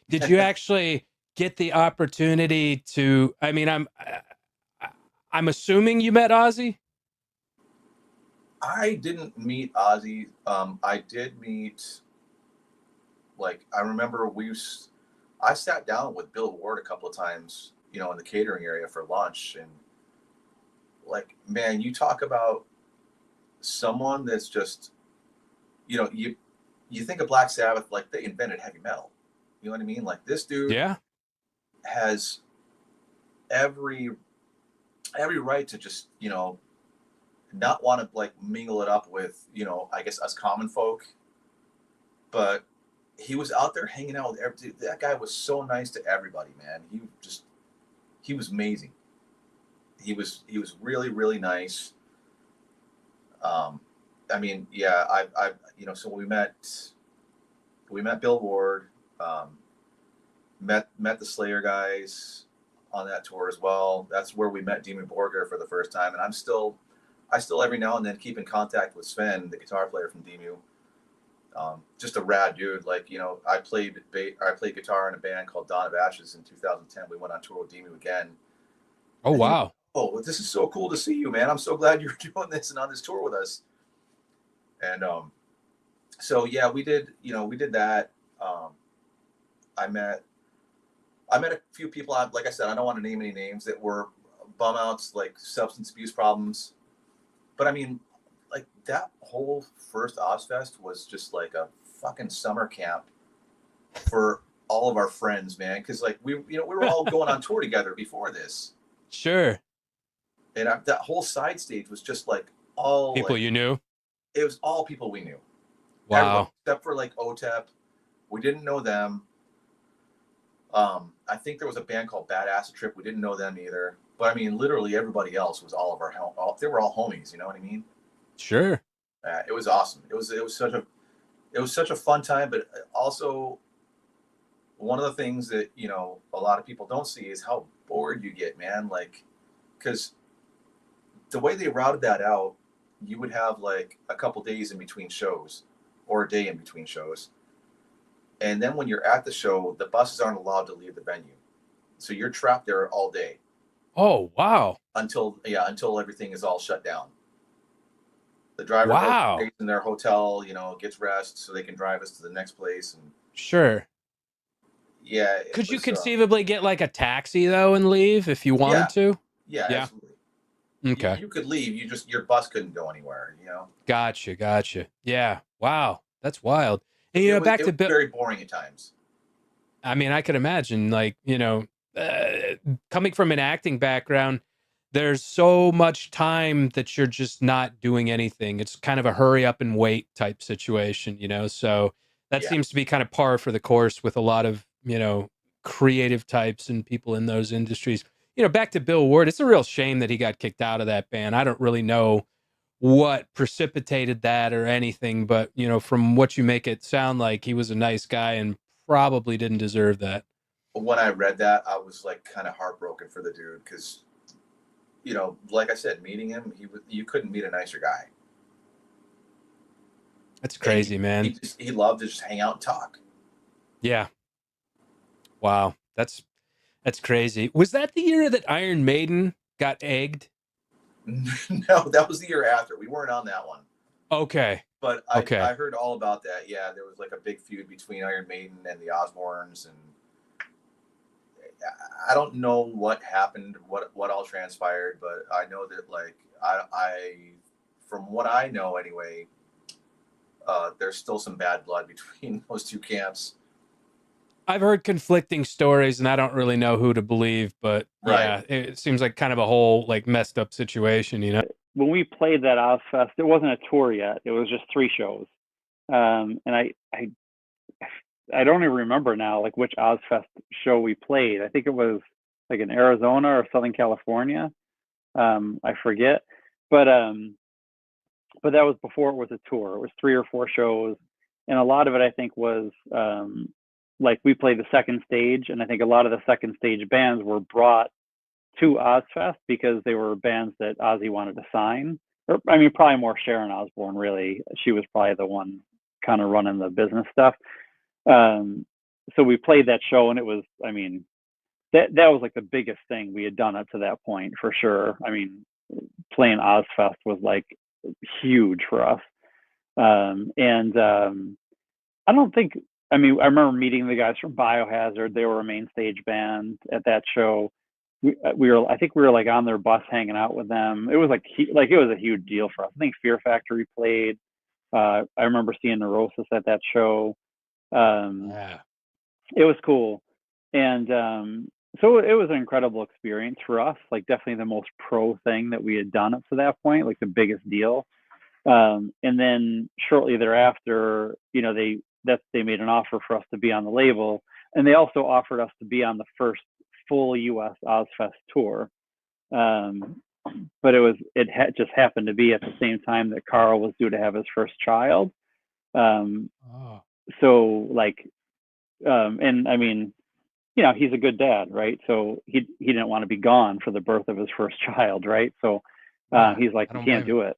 Did you actually get the opportunity to? I mean, I'm assuming you met Ozzy. I didn't meet Ozzy. I did meet, like, I remember I sat down with Bill Ward a couple of times, in the catering area for lunch. And, like, man, you talk about someone that's just, you think of Black Sabbath, like they invented heavy metal. You know what I mean? Like, this dude Yeah. has every right to just, not want to like mingle it up with, I guess us common folk. But he was out there hanging out with that guy was so nice to everybody, man. He was amazing. He was really, really nice. I mean, yeah, so we met Bill Ward, met the Slayer guys on that tour as well. That's where we met Dimmu Borgir for the first time, and I still every now and then keep in contact with Sven, the guitar player from Dimmu. Just a rad dude. Like, I played guitar in a band called Dawn of Ashes in 2010. We went on tour with Dimmu again. Oh, And wow. oh, this is so cool to see you, man. I'm so glad you're doing this and on this tour with us. And so yeah, we did that. I met a few people. Like I said, I don't want to name any names that were bum outs, like substance abuse problems. But I mean, like, that whole first Ozzfest was just like a fucking summer camp for all of our friends, man. Because, like, we were all going on tour together before this. Sure. And that whole side stage was just like all People like, you knew. it was all people we knew. Everybody Wow. except for like OTEP. We didn't know them. I think there was a band called Bad Acid Trip. We didn't know them either. But I mean, literally everybody else was all of our they were all homies. You know what I mean? Sure. It was awesome. It was such a fun time, but also one of the things that a lot of people don't see is how bored you get, man. Like, because the way they routed that out, you would have like a couple days in between shows, or a day in between shows, and then when you're at the show, the buses aren't allowed to leave the venue, so you're trapped there all day Oh, wow. until everything is all shut down. The driver Wow. stays in their hotel, gets rest so they can drive us to the next place. And Sure. yeah, it Could you was. conceivably get like a taxi though and leave if you Yeah, wanted to? yeah, Yeah. absolutely. Okay. You could leave. Your bus couldn't go anywhere. Gotcha. Yeah. Wow. That's wild. And back It to was Bill. very boring at times. I mean, I could imagine, like, coming from an acting background, there's so much time that you're just not doing anything. It's kind of a hurry up and wait type situation. So that Yeah. seems to be kind of par for the course with a lot of, creative types and people in those industries. Back to Bill Ward, it's a real shame that he got kicked out of that band. I don't really know what precipitated that or anything, but from what you make it sound like, he was a nice guy and probably didn't deserve that. When I read that, I was like kind of heartbroken for the dude because, like I said, meeting him, you couldn't meet a nicer guy. That's And crazy, man. he loved to just hang out and talk. Yeah. Wow. That's crazy. Was that the year that Iron Maiden got egged? No, that was the year after. We weren't on that one. Okay. But Okay. I heard all about that. Yeah, there was like a big feud between Iron Maiden and the Osbournes, and I don't know what happened, what all transpired, but I know that, like, I from what I know anyway, there's still some bad blood between those two camps. I've heard conflicting stories and I don't really know who to believe, but Right. yeah, it seems like kind of a whole like messed up situation. When we played that Ozzfest, it wasn't a tour yet. It was just 3 shows. And I don't even remember now, like, which Ozzfest show we played. I think it was like in Arizona or Southern California. I forget, but that was before it was a tour. It was 3 or 4 shows, and a lot of it I think was like we played the second stage, and I think a lot of the second stage bands were brought to Ozzfest because they were bands that Ozzy wanted to sign. Or, I mean, probably more Sharon Osbourne, really. She was probably the one kind of running the business stuff. so we played that show, and it was, I mean, that was like the biggest thing we had done up to that point for sure. I mean, playing Ozzfest was like huge for us. And I don't think, I mean, I remember meeting the guys from Biohazard. They were a main stage band at that show. We were, I think we were like on their bus hanging out with them. It was like it was a huge deal for us. I think Fear Factory played. I remember seeing Neurosis at that show. Yeah. It was cool, and so it was an incredible experience for us. Like definitely the most pro thing that we had done up to that point, like the biggest deal. And then shortly thereafter, you know, they made an offer for us to be on the label, and they also offered us to be on the first full U.S. Ozzfest tour. But it just happened to be at the same time that Carl was due to have his first child. So like, and I mean, you know, he's a good dad, right? So he didn't want to be gone for the birth of his first child, right? So he's like, you can't do it.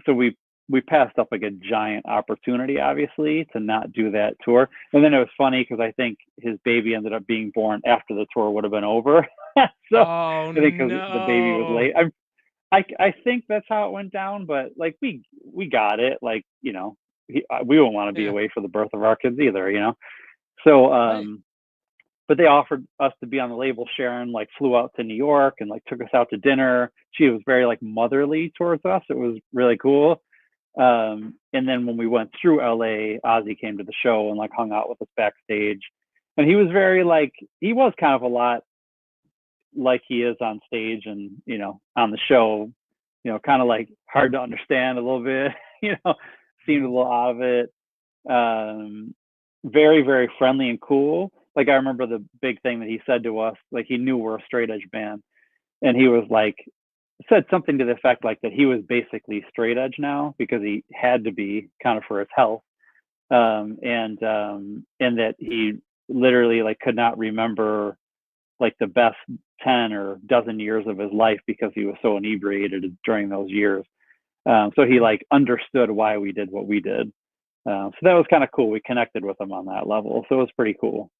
So we passed up like a giant opportunity, obviously, to not do that tour. And then it was funny because I think his baby ended up being born after the tour would have been over. So I think because the baby was late. I think that's how it went down, but like we got it. Like, you know, we won't want to be away for the birth of our kids either, you know. So but they offered us to be on the label. Sharon like flew out to New York and like took us out to dinner. She was very like motherly towards us. It was really cool. And then when we went through LA, Ozzy came to the show and like hung out with us backstage. And he was very like, he was kind of a lot like he is on stage and, you know, on the show, you know, kind of like hard to understand a little bit, you know, seemed a little out of it. Very, very friendly and cool. Like I remember the big thing that he said to us, like he knew we're a straight edge band. And he was like, said something to the effect like that he was basically straight edge now because he had to be kind of for his health. And that he literally like could not remember like the best 10 or dozen years of his life because he was so inebriated during those years. So he like understood why we did what we did. So that was kind of cool. We connected with him on that level. So it was pretty cool.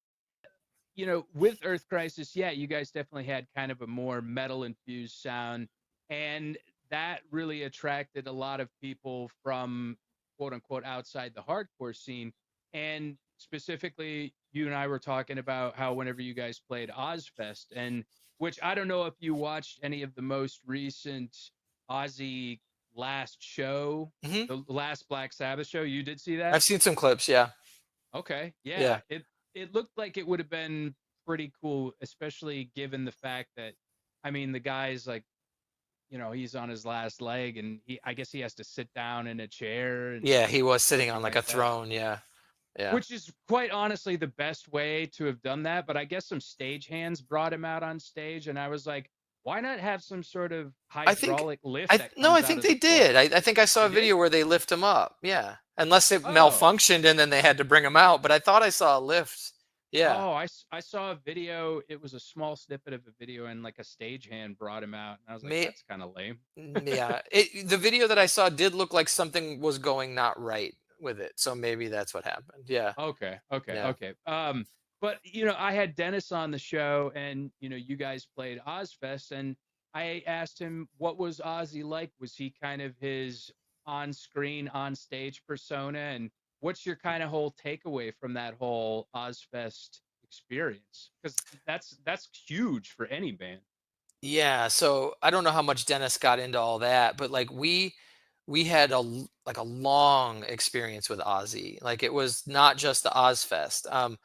You know, with Earth Crisis, yeah, you guys definitely had kind of a more metal infused sound. And that really attracted a lot of people from quote unquote outside the hardcore scene. And specifically, you and I were talking about how whenever you guys played Ozzfest, and which I don't know if you watched any of the most recent Ozzy last show, the last Black Sabbath show. You did see that? I've seen some clips, yeah. Okay, yeah. It looked like it would have been pretty cool, especially given the fact that, I mean, the guy's like, you know, he's on his last leg, and I guess he has to sit down in a chair. And yeah, he was sitting on like a throne, yeah. Which is quite honestly the best way to have done that. But I guess some stagehands brought him out on stage, and I was like, why not have some sort of hydraulic lift? I think they did. I think I saw a video where they lift him up. Yeah. Unless it malfunctioned and then they had to bring him out. But I thought I saw a lift. Yeah. Oh, I saw a video. It was a small snippet of a video, and like a stagehand brought him out. And I was like, that's kind of lame. Yeah. The video that I saw did look like something was going not right with it. So maybe that's what happened. Yeah. Okay. But, you know, I had Dennis on the show, and, you know, you guys played Ozzfest, and I asked him, what was Ozzy like? Was he kind of his on-screen, on-stage persona? And what's your kind of whole takeaway from that whole Ozzfest experience? Because that's huge for any band. Yeah. So I don't know how much Dennis got into all that, but like we had a long experience with Ozzy. Like it was not just the Ozzfest.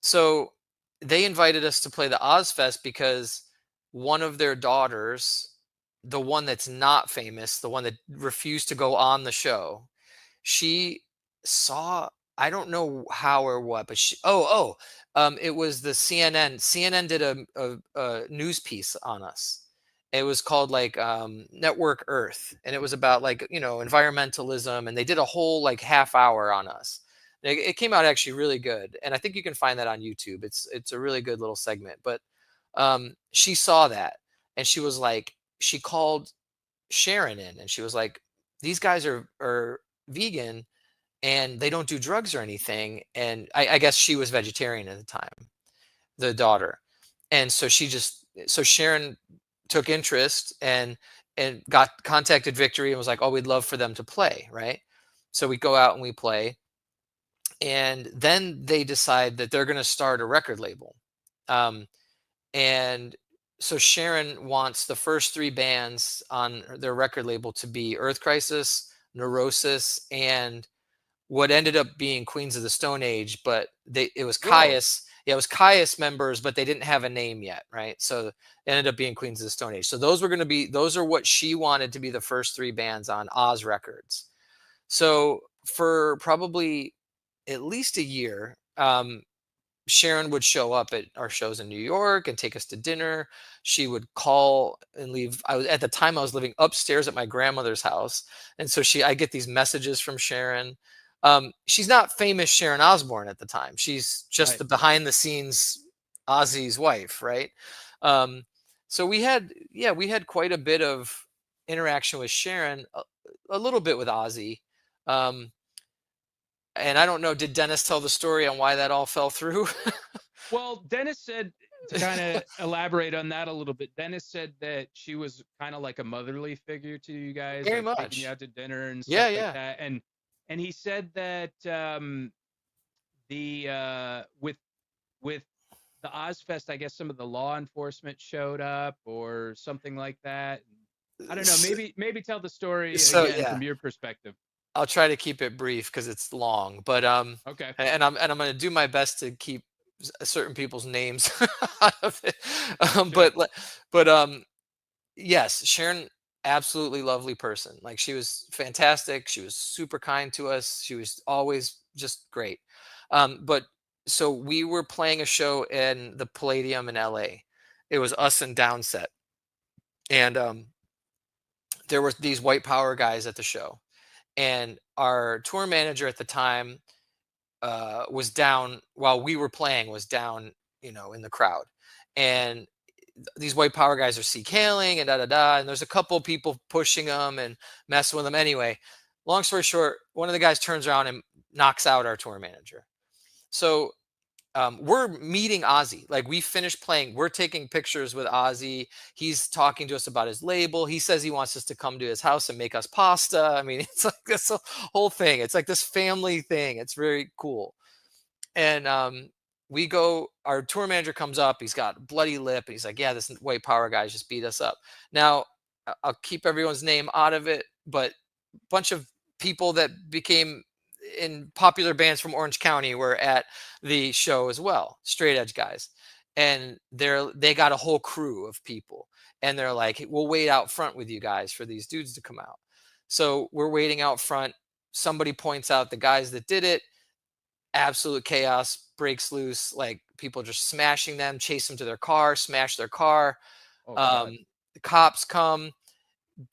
So they invited us to play the Ozzfest because one of their daughters, the one that's not famous, the one that refused to go on the show, she saw, I don't know how or what, but it was the CNN. CNN did a news piece on us. It was called like Network Earth, and it was about like, you know, environmentalism, and they did a whole like half hour on us. It came out actually really good, and I think you can find that on YouTube. It's a really good little segment. But she saw that, and she was like, she called Sharon in, and she was like, "These guys are vegan, and they don't do drugs or anything. And I guess she was vegetarian at the time, the daughter. And so Sharon took interest and contacted Victory and was like, oh, we'd love for them to play, right? So we go out and we play. And then they decide that they're going to start a record label. And so Sharon wants the first 3 bands on their record label to be Earth Crisis, Neurosis, and what ended up being Queens of the Stone Age, but it was Caius. Yeah, it was Caius members, but they didn't have a name yet, right? So it ended up being Queens of the Stone Age. So those are what she wanted to be the first 3 bands on Oz Records. So for probably at least a year, Sharon would show up at our shows in New York and take us to dinner. She would call and leave. At the time I was living upstairs at my grandmother's house, and so I get these messages from Sharon. She's not famous Sharon Osbourne at the time. She's just the behind the scenes Ozzy's wife, right? So we had quite a bit of interaction with Sharon, a little bit with Ozzy. And I don't know, did Dennis tell the story on why that all fell through? Well, Dennis said, to kind of elaborate on that a little bit, Dennis said that she was kind of like a motherly figure to you guys, Very like much. taking you out to dinner and stuff like Yeah. that. And he said that with the Ozzfest, I guess some of the law enforcement showed up or something like that. I don't know. Maybe tell the story again from your perspective. I'll try to keep it brief because it's long, but okay. And I'm going to do my best to keep certain people's names out of it. But yes, Sharon, absolutely lovely person. Like, she was fantastic. She was super kind to us. She was always just great. But so we were playing a show in the Palladium in LA. It was us and Downset, and there were these white power guys at the show. And our tour manager at the time was down while we were playing, was down, in the crowd. And these white power guys are hailing and da-da-da. And there's a couple of people pushing them and messing with them. Anyway, long story short, one of the guys turns around and knocks out our tour manager. So we're meeting Ozzy. Like, we finished playing. We're taking pictures with Ozzy. He's talking to us about his label. He says he wants us to come to his house and make us pasta. I mean, it's like this whole thing. It's like this family thing. It's very cool. And we go, our tour manager comes up. He's got a bloody lip. And he's like, yeah, this white power guys just beat us up. Now, I'll keep everyone's name out of it, but a bunch of people that became in popular bands from Orange County were at the show as well, straight edge guys. And they got a whole crew of people, and they're like, we'll wait out front with you guys for these dudes to come out. So we're waiting out front. Somebody points out the guys that did it. Absolute chaos breaks loose. Like, people just smashing them, chase them to their car, smash their car. The cops come,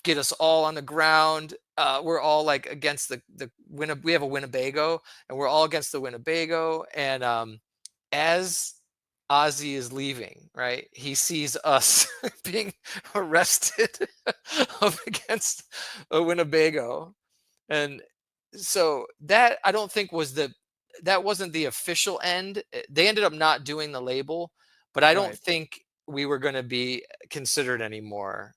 get us all on the ground. We're all like against we have a Winnebago, and we're all against the Winnebago. And as Ozzy is leaving, right, he sees us being arrested up against a Winnebago. And so that, I don't think that wasn't the official end. They ended up not doing the label, but I don't think we were going to be considered anymore.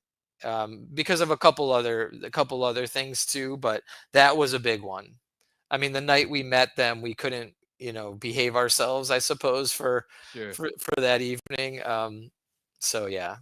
Because of a couple other things too, but that was a big one. I mean, the night we met them, we couldn't, behave ourselves, I suppose, for that evening. So yeah.